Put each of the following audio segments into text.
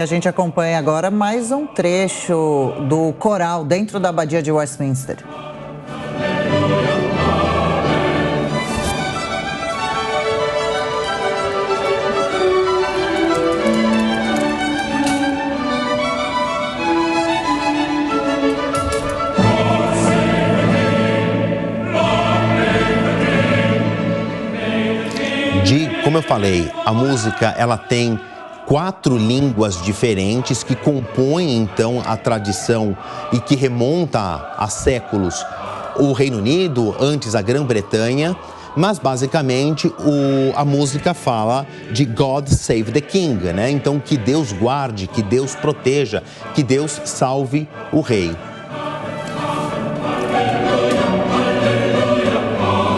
A gente acompanha agora mais um trecho do coral dentro da Abadia de Westminster. Como eu falei, a música ela tem 4 línguas diferentes que compõem então a tradição e que remonta a séculos o Reino Unido, antes a Grã-Bretanha, mas basicamente a música fala de God Save the King, né? Então que Deus guarde, que Deus proteja, que Deus salve o rei.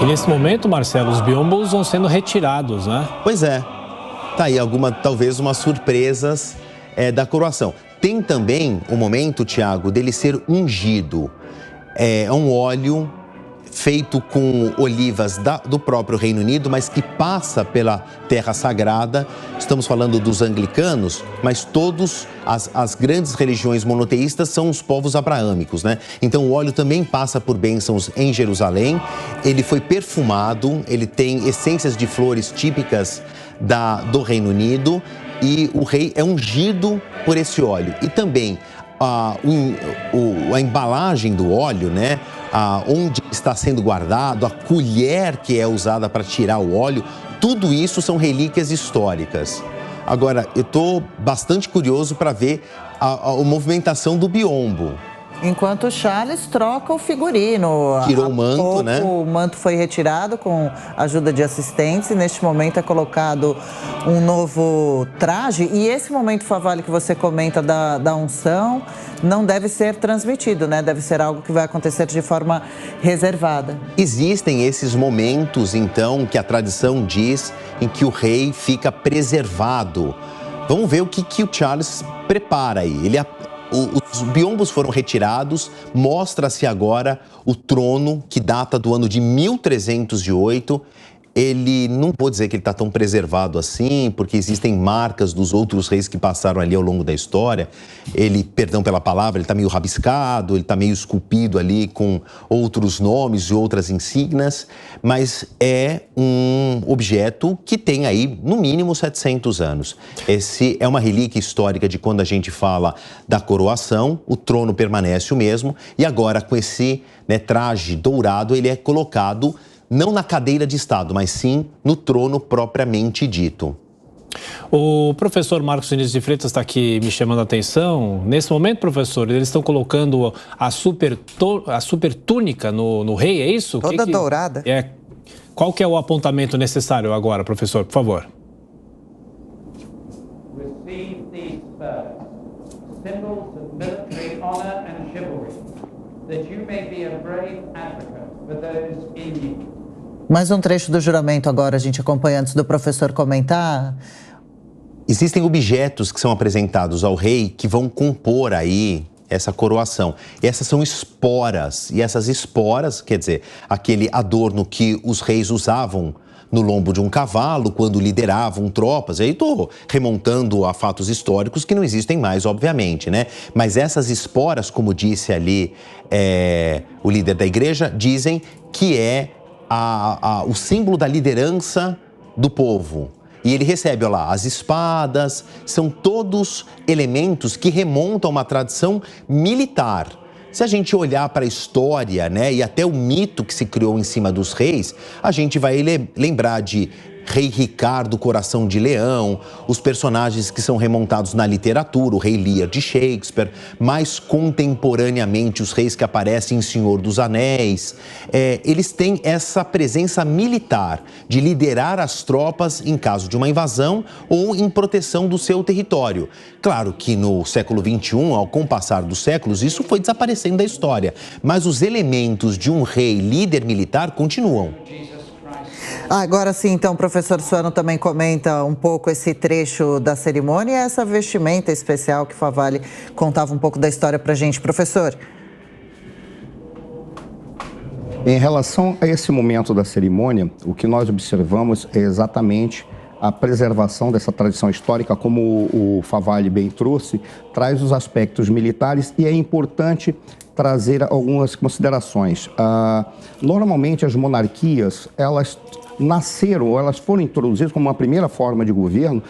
E nesse momento, Marcelo, os biombos vão sendo retirados, né? Pois é. Tá aí talvez umas surpresas da coroação. Tem também o momento, Tiago, dele ser ungido. É um óleo feito com olivas do próprio Reino Unido, mas que passa pela terra sagrada. Estamos falando dos anglicanos, mas todas as grandes religiões monoteístas são os povos abraâmicos, né? Então o óleo também passa por bênçãos em Jerusalém. Ele foi perfumado, ele tem essências de flores típicas do Reino Unido e o rei é ungido por esse óleo. E também a embalagem do óleo, né? Onde está sendo guardado, a colher que é usada para tirar o óleo, tudo isso são relíquias históricas. Agora, eu estou bastante curioso para ver a movimentação do biombo. Enquanto o Charles troca o figurino. Tirou o manto, né? O manto foi retirado com a ajuda de assistentes e neste momento é colocado um novo traje. E esse momento, Favalli, que você comenta da unção, não deve ser transmitido, né? Deve ser algo que vai acontecer de forma reservada. Existem esses momentos, então, que a tradição diz em que o rei fica preservado. Vamos ver o que o Charles prepara aí. Os biombos foram retirados, mostra-se agora o trono que data do ano de 1308. Ele, não vou dizer que ele está tão preservado assim, porque existem marcas dos outros reis que passaram ali ao longo da história. Ele, perdão pela palavra, ele está meio rabiscado, ele está meio esculpido ali com outros nomes e outras insígnias, mas é um objeto que tem aí, no mínimo, 700 anos. Esse é uma relíquia histórica de quando a gente fala da coroação, o trono permanece o mesmo, e agora com esse traje dourado, ele é colocado não na cadeira de Estado, mas sim no trono propriamente dito. O professor Marcos Vinícius de Freitas está aqui me chamando a atenção. Nesse momento, professor, eles estão colocando a super túnica no rei, é isso? Toda dourada. Qual que é o apontamento necessário agora, professor, por favor? Receive these spurs, symbols of military honor and chivalry, that you may be a brave advocate for those in you. Mais um trecho do juramento agora, a gente acompanha antes do professor comentar. Existem objetos que são apresentados ao rei que vão compor aí essa coroação. E essas são esporas, e essas esporas, quer dizer, aquele adorno que os reis usavam no lombo de um cavalo, quando lideravam tropas. Aí estou remontando a fatos históricos que não existem mais, obviamente, né? Mas essas esporas, como disse ali o líder da igreja, dizem que é o símbolo da liderança do povo. E ele recebe, olha lá, as espadas, são todos elementos que remontam a uma tradição militar. Se a gente olhar para a história, né, e até o mito que se criou em cima dos reis, a gente vai lembrar de Rei Ricardo, Coração de Leão, os personagens que são remontados na literatura, o Rei Lear de Shakespeare, mais contemporaneamente os reis que aparecem em Senhor dos Anéis. Eles têm essa presença militar de liderar as tropas em caso de uma invasão ou em proteção do seu território. Claro que no século XXI, com o passar dos séculos, isso foi desaparecendo da história, mas os elementos de um rei líder militar continuam. Agora sim, então, o professor Suano também comenta um pouco esse trecho da cerimônia e essa vestimenta especial que Favalli contava um pouco da história para a gente. Professor. Em relação a esse momento da cerimônia, o que nós observamos é exatamente a preservação dessa tradição histórica, como o Favalli bem trouxe, traz os aspectos militares e é importante trazer algumas considerações. Normalmente as monarquias, elas nasceram, elas foram introduzidas como uma primeira forma de governo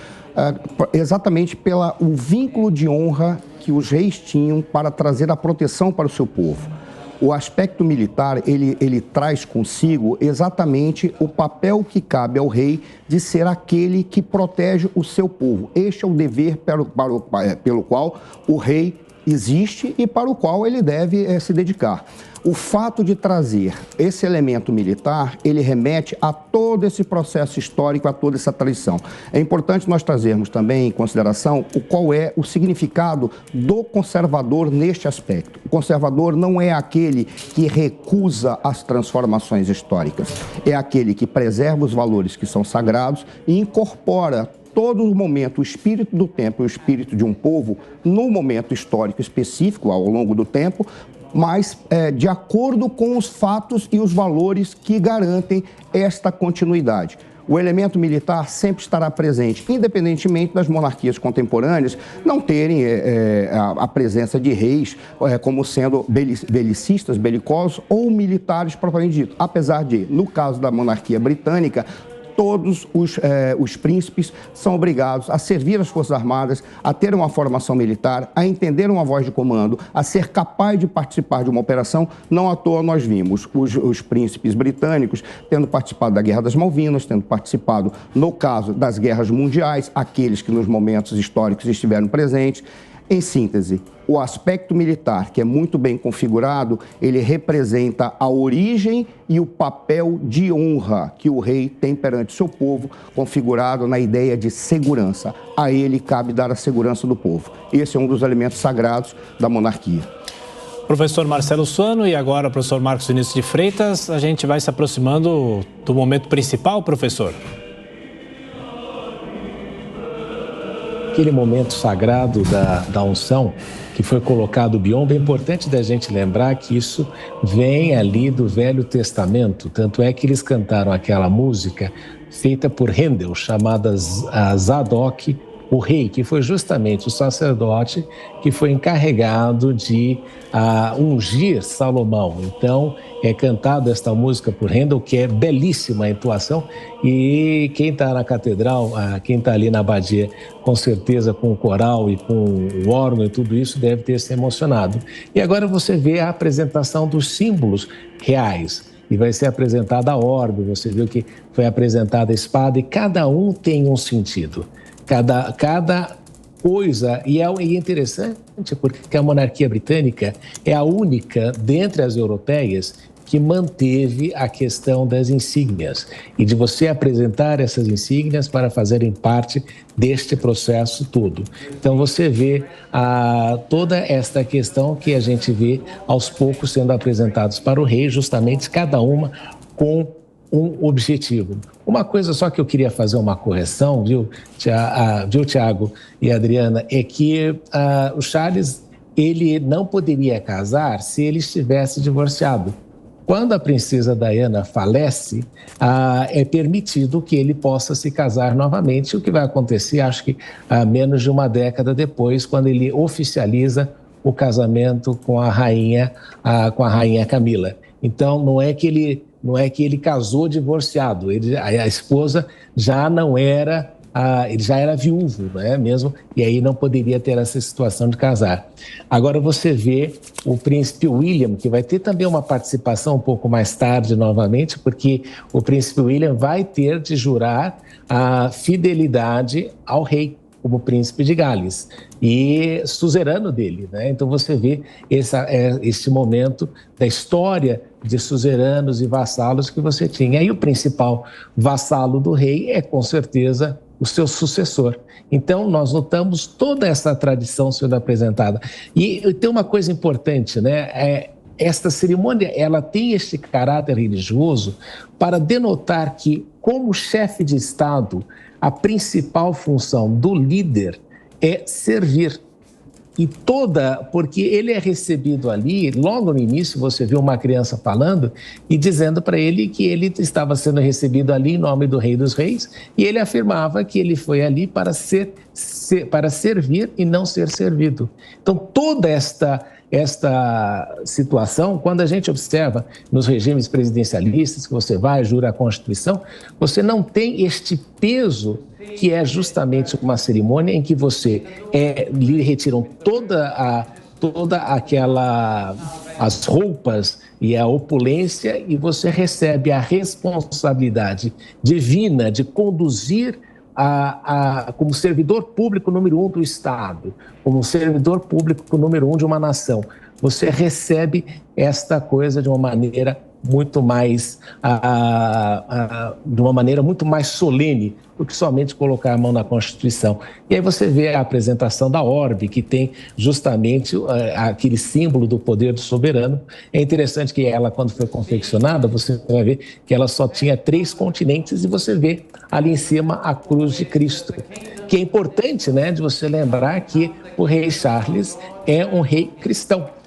exatamente pelo vínculo de honra que os reis tinham para trazer a proteção para o seu povo. O aspecto militar, ele traz consigo exatamente o papel que cabe ao rei de ser aquele que protege o seu povo. Este é o dever pelo qual o rei existe e para o qual ele deve se dedicar. O fato de trazer esse elemento militar, ele remete a todo esse processo histórico, a toda essa tradição. É importante nós trazermos também em consideração qual é o significado do conservador neste aspecto. O conservador não é aquele que recusa as transformações históricas, é aquele que preserva os valores que são sagrados e incorpora todo o momento, o espírito do tempo e o espírito de um povo, no momento histórico específico, ao longo do tempo, mas de acordo com os fatos e os valores que garantem esta continuidade. O elemento militar sempre estará presente, independentemente das monarquias contemporâneas não terem a presença de reis como sendo belicistas, belicosos ou militares propriamente dito. Apesar de, no caso da monarquia britânica, todos os príncipes são obrigados a servir as Forças Armadas, a ter uma formação militar, a entender uma voz de comando, a ser capaz de participar de uma operação. Não à toa nós vimos os príncipes britânicos tendo participado da Guerra das Malvinas, tendo participado, no caso das guerras mundiais, aqueles que nos momentos históricos estiveram presentes. Em síntese, o aspecto militar, que é muito bem configurado, ele representa a origem e o papel de honra que o rei tem perante seu povo, configurado na ideia de segurança. A ele cabe dar a segurança do povo. Esse é um dos elementos sagrados da monarquia. Professor Marcelo Suano e agora o professor Marcos Vinícius de Freitas, a gente vai se aproximando do momento principal, professor. Aquele momento sagrado da unção que foi colocado o biombo, é importante da gente lembrar que isso vem ali do Velho Testamento, tanto é que eles cantaram aquela música feita por Handel, chamada Zadok, o rei, que foi justamente o sacerdote que foi encarregado de ungir Salomão. Então, é cantada esta música por Handel, que é belíssima a entoação, e quem está na catedral, quem está ali na abadia, com certeza com o coral e com o órgão e tudo isso, deve ter se emocionado. E agora você vê a apresentação dos símbolos reais. E vai ser apresentada a orbe, você viu que foi apresentada a espada, e cada um tem um sentido. Cada coisa, e é interessante porque a monarquia britânica é a única dentre as europeias que manteve a questão das insígnias e de você apresentar essas insígnias para fazerem parte deste processo todo. Então você vê toda esta questão que a gente vê aos poucos sendo apresentados para o rei, justamente cada uma com um objetivo. Uma coisa só que eu queria fazer uma correção, viu, Tiago e Adriana, é que o Charles, ele não poderia casar se ele estivesse divorciado. Quando a princesa Diana falece, é permitido que ele possa se casar novamente, o que vai acontecer, acho que menos de uma década depois, quando ele oficializa o casamento com a rainha Camila. Então, não é que ele casou divorciado, a esposa já não era, ele já era viúvo, não é mesmo? E aí não poderia ter essa situação de casar. Agora você vê o príncipe William, que vai ter também uma participação um pouco mais tarde novamente, porque o príncipe William vai ter de jurar a fidelidade ao rei, como príncipe de Gales e suzerano dele, né? Então você vê esse momento da história de suzeranos e vassalos que você tinha. E o principal vassalo do rei é, com certeza, o seu sucessor. Então, nós notamos toda essa tradição sendo apresentada. E tem uma coisa importante, né? Esta cerimônia, ela tem este caráter religioso para denotar que, como chefe de Estado, a principal função do líder é servir. porque ele é recebido ali, logo no início você viu uma criança falando e dizendo para ele que ele estava sendo recebido ali em nome do Rei dos Reis, e ele afirmava que ele foi ali para servir e não ser servido. Então toda esta situação, quando a gente observa nos regimes presidencialistas, que você vai, jura a Constituição, você não tem este peso que é justamente uma cerimônia em que você lhe retiram toda aquela as roupas e a opulência, e você recebe a responsabilidade divina de conduzir como servidor público número 1 do Estado, como servidor público número 1 de uma nação. Você recebe esta coisa de uma maneira muito mais solene do que somente colocar a mão na Constituição. E aí você vê a apresentação da orbe, que tem justamente aquele símbolo do poder do soberano. É interessante que ela, quando foi confeccionada, você vai ver que ela só tinha 3 continentes, e você vê ali em cima a cruz de Cristo, que é importante, né, de você lembrar que o rei Charles é um rei cristão.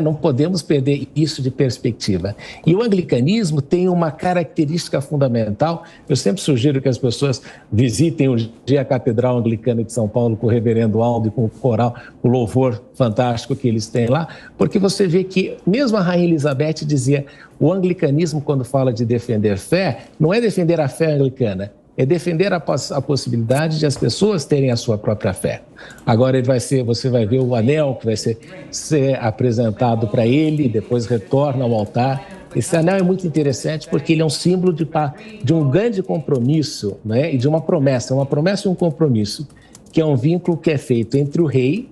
Não podemos perder isso de perspectiva. E o anglicanismo tem uma característica fundamental. Eu sempre sugiro que as pessoas visitem um dia a Catedral Anglicana de São Paulo com o reverendo Aldo e com o coral, o louvor fantástico que eles têm lá, porque você vê que mesmo a Rainha Elizabeth dizia: o anglicanismo, quando fala de defender fé, não é defender a fé anglicana, é defender a possibilidade de as pessoas terem a sua própria fé. Agora você vai ver o anel que vai ser apresentado para ele, depois retorna ao altar. Esse anel é muito interessante porque ele é um símbolo de um grande compromisso, né? E de uma promessa e um compromisso, que é um vínculo que é feito entre o rei,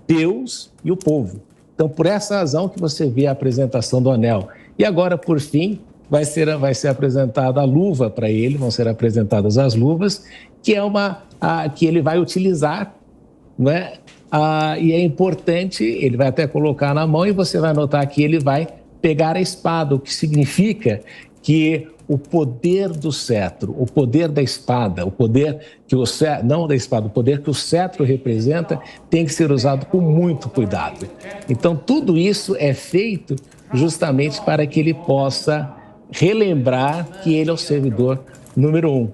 Deus e o povo. Então, por essa razão que você vê a apresentação do anel. E agora, por fim, vai ser apresentada a luva para ele, vão ser apresentadas as luvas, que é que ele vai utilizar, né? E é importante, ele vai até colocar na mão, e você vai notar que ele vai pegar a espada, o que significa que o poder do cetro, o poder da espada, o poder que o cetro, não da espada, o poder que o cetro representa, tem que ser usado com muito cuidado. Então, tudo isso é feito justamente para que ele possa relembrar que ele é o servidor número 1.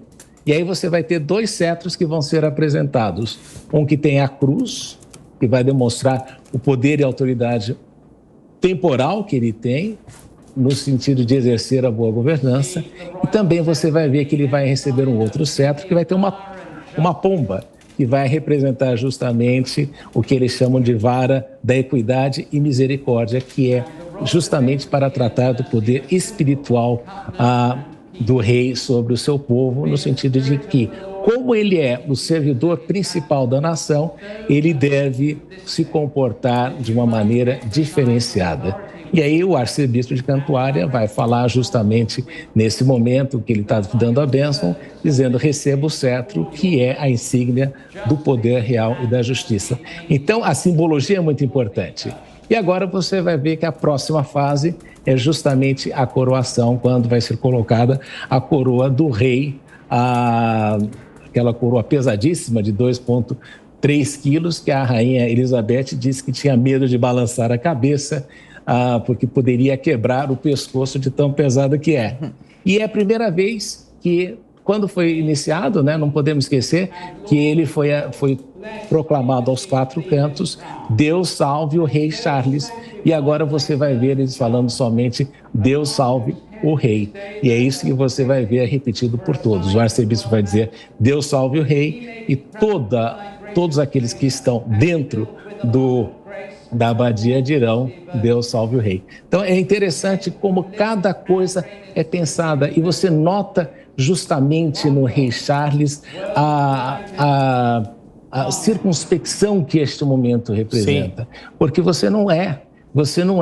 E aí você vai ter 2 cetros que vão ser apresentados. Um que tem a cruz, que vai demonstrar o poder e a autoridade temporal que ele tem, no sentido de exercer a boa governança. E também você vai ver que ele vai receber um outro cetro, que vai ter uma pomba, que vai representar justamente o que eles chamam de vara da equidade e misericórdia, que é justamente para tratar do poder espiritual do rei sobre o seu povo, no sentido de que, como ele é o servidor principal da nação, ele deve se comportar de uma maneira diferenciada. E aí o arcebispo de Cantuária vai falar justamente nesse momento que ele está dando a bênção, dizendo: receba o cetro, que é a insígnia do poder real e da justiça. Então, a simbologia é muito importante. E agora você vai ver que a próxima fase é justamente a coroação, quando vai ser colocada a coroa do rei, aquela coroa pesadíssima de 2,3 quilos, que a rainha Elizabeth disse que tinha medo de balançar a cabeça, porque poderia quebrar o pescoço de tão pesada que é. E é a primeira vez que, quando foi iniciado, né, não podemos esquecer que ele foi proclamado aos 4 cantos: Deus salve o rei Charles. E agora você vai ver eles falando somente: Deus salve o rei. E é isso que você vai ver repetido por todos. O arcebispo vai dizer: Deus salve o rei, e todos aqueles que estão dentro da abadia dirão: Deus salve o rei. Então é interessante como cada coisa é pensada, e você nota justamente no rei Charles a circunspecção que este momento representa. Sim. Porque você não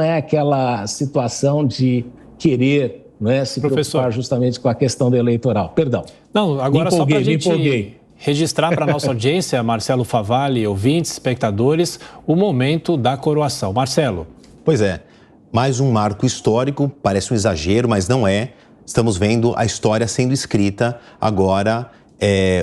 é aquela situação de querer, se preocupar justamente com a questão do eleitoral. Perdão. Não, agora só para a gente registrar para a nossa audiência, Marcelo Favalli, ouvintes, espectadores, o momento da coroação. Marcelo. Pois é, mais um marco histórico, parece um exagero, mas não é. Estamos vendo a história sendo escrita. Agora,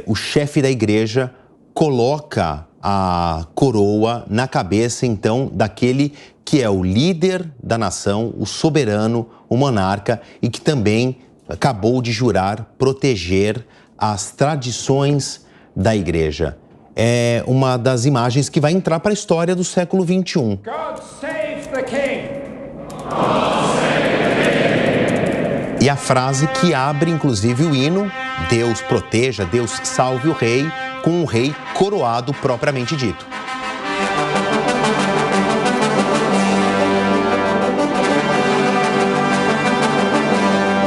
o chefe da igreja coloca a coroa na cabeça, então, daquele que é o líder da nação, o soberano, o monarca, e que também acabou de jurar proteger as tradições da igreja. É uma das imagens que vai entrar para a história do século XXI. God save the king. E a frase que abre, inclusive, o hino, Deus proteja, Deus salve o rei, com o rei coroado propriamente dito.